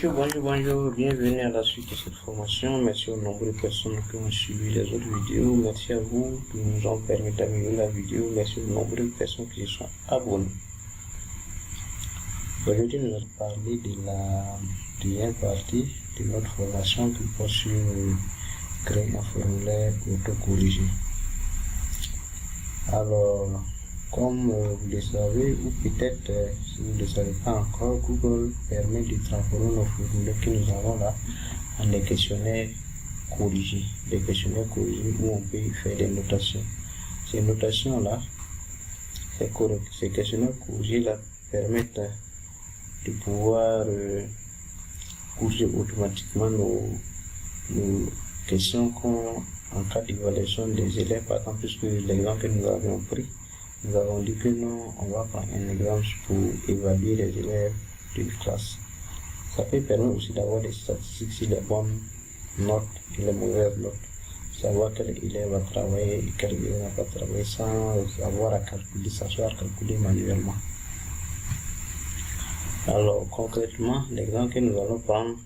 Bonjour, bienvenue à la suite de cette formation. Merci aux nombreuses personnes qui ont suivi les autres vidéos. Merci à vous qui nous ont permis d'améliorer la vidéo. Merci aux nombreuses personnes qui se sont abonnées. Aujourd'hui, nous allons parler de la deuxième partie de notre formation qui porte sur créer un formulaire autocorrigé. Alors, comme vous le savez, ou peut-être si vous ne le savez pas encore, Google permet de transformer nos formulaires que nous avons là en des questionnaires corrigés. Des questionnaires corrigés où on peut faire des notations. Ces notations-là, ces questionnaires corrigés-là permettent de pouvoir corriger automatiquement nos questions en cas d'évaluation des élèves. Par exemple, puisque l'exemple que nous avions pris, nous avons dit que non, on va prendre un exemple pour évaluer les élèves d'une classe. Ça peut permettre aussi d'avoir des statistiques sur les bonnes notes et les mauvaises notes. Savoir quel élève va travailler et quel élève n'a pas travaillé sans avoir à calculer, s'asseoir à calculer manuellement. Alors concrètement, l'exemple que nous allons prendre,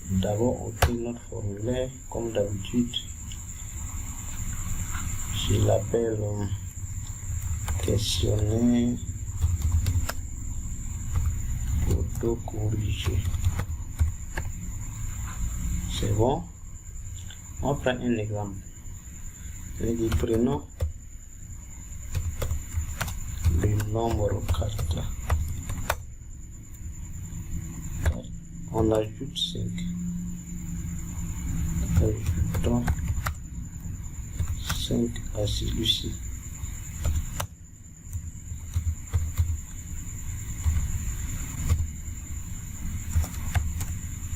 d'abord on crée notre formulaire comme d'habitude. Je l'appelle questionnaire autocorrigé. C'est bon. On prend un exemple. Prenons le nombre 4. On ajoute 5. Ajoutons 5 à celui-ci.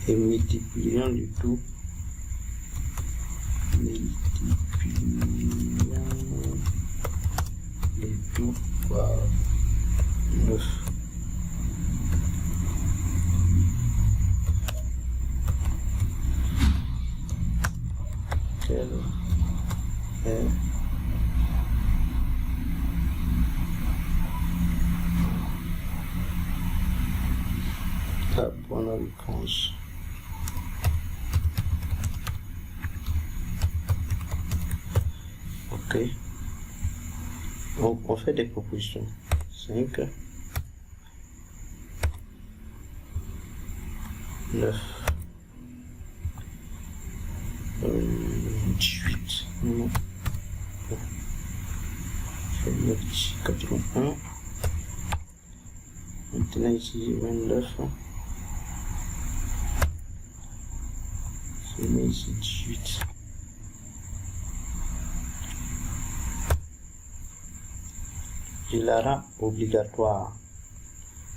Et multiplions le tout. Par 9. Quel est la bonne réponse? Ok. On fait des propositions. 5, 9, 18. Non. Je vais mettre ici 81. Maintenant ici 29. Je mets ici 18. Je la rends obligatoire.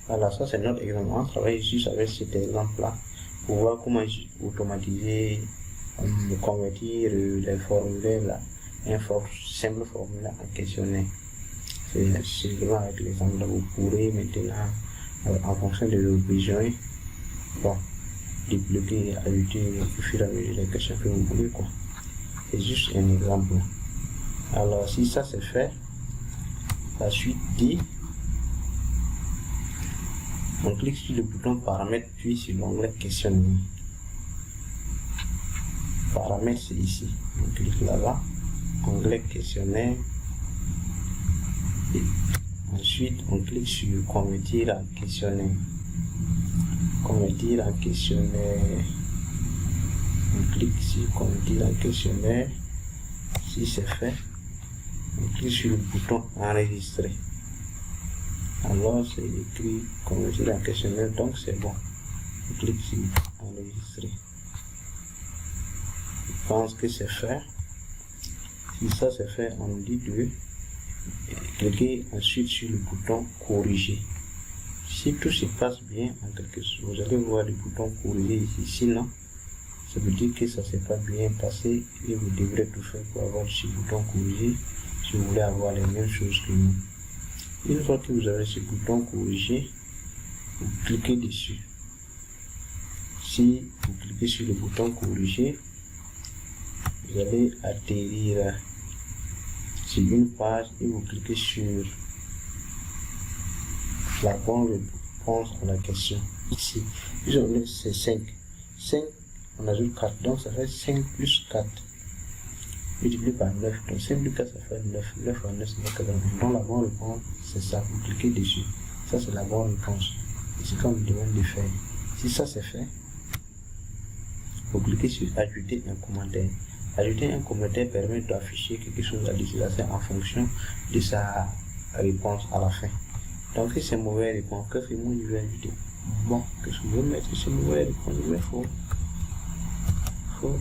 Voilà, ça c'est notre exemple. On travaille juste avec cet exemple-là pour voir comment automatiser, convertir les formulaires là, un simple formulaire en questionnaire. C'est vraiment avec l'exemple là. Vous pourrez maintenant, en fonction de vos besoins, débloquer et ajouter au fur et à mesure les questions que vous voulez, quoi. C'est juste un exemple. Alors, si ça c'est fait, la suite dit, on clique sur le bouton paramètres puis sur l'onglet questionnaire. Paramètres c'est ici, on clique là-bas, onglet questionnaire, et ensuite on clique sur convertir en questionnaire. Convertir en questionnaire, on clique sur convertir en questionnaire. Si c'est fait, on clique sur le bouton enregistrer. Alors c'est écrit convertir en questionnaire, donc c'est bon. On clique sur enregistrer. Je pense que c'est fait. Si ça c'est fait, on nous dit de cliquer ensuite sur le bouton corriger. Si tout se passe bien, en quelque sorte, vous allez voir le bouton corriger ici. Sinon, ça veut dire que ça ne s'est pas bien passé et vous devrez tout faire pour avoir ce bouton corriger si vous voulez avoir les mêmes choses que nous. Une fois que vous avez ce bouton corriger, vous cliquez dessus. Si vous cliquez sur le bouton corriger, vous allez atterrir sur une page et vous cliquez sur la bonne réponse à la question. Ici, c'est 5. 5, on ajoute 4, donc ça fait 5 plus 4. Multiplié par 9, donc 5 plus 4 ça fait 9, 9 fois 9 ça fait 80. Donc la bonne réponse c'est ça, vous cliquez dessus. Ça c'est la bonne réponse. C'est comme on me demande de faire. Si ça c'est fait, vous cliquez sur ajouter un commentaire. Ajouter un commentaire permet d'afficher quelque chose à l'utilisateur en fonction de sa réponse à la fin. Donc si c'est mauvaise réponse, que fait-moi je vais ajouter? Bon, qu'est-ce que je vais mettre? Si c'est mauvaise réponse, je vais faux. Faux.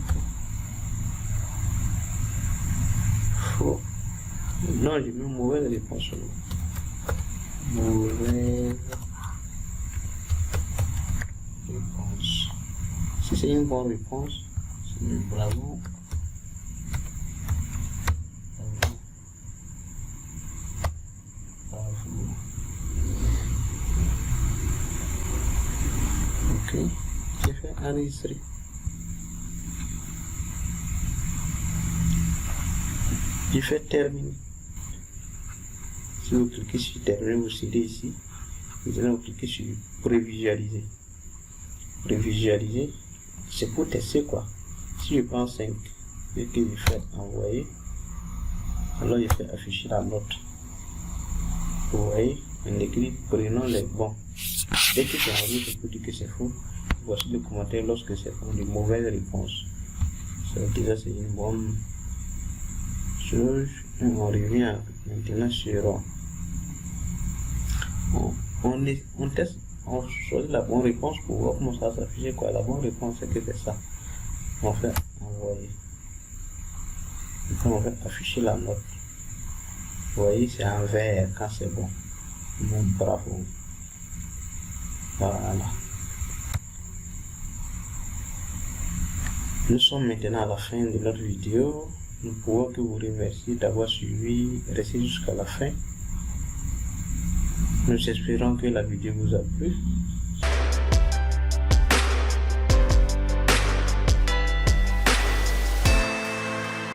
Faux. Non, je mets mauvaise réponse seulement. Mauvaise réponse. Si c'est une bonne réponse, c'est bravo. Ok, j'ai fait enregistrer. J'ai fait terminer. Si vous cliquez sur terminer, vous serez ici. Vous allez cliquer sur prévisualiser. Prévisualiser, c'est pour tester quoi. Si je prends 5 et que je fais envoyer, alors je fais afficher la note. Vous voyez, on écrit prenons les bons. Dès que c'est envoyé, c'est pour dire que c'est faux. Voici le commentaire lorsque c'est pour de mauvaises réponses. Ça veut dire que c'est une bonne chose. Et on revient maintenant sur on teste, on choisit la bonne réponse pour voir comment ça s'affiche quoi. La bonne réponse c'est que c'est ça. On fait envoyer. On fait afficher la note. Vous voyez, c'est en vert quand c'est bon. Bravo. Voilà. Nous sommes maintenant à la fin de notre vidéo. Nous pouvons que vous remercier d'avoir suivi, restez jusqu'à la fin. Nous espérons que la vidéo vous a plu.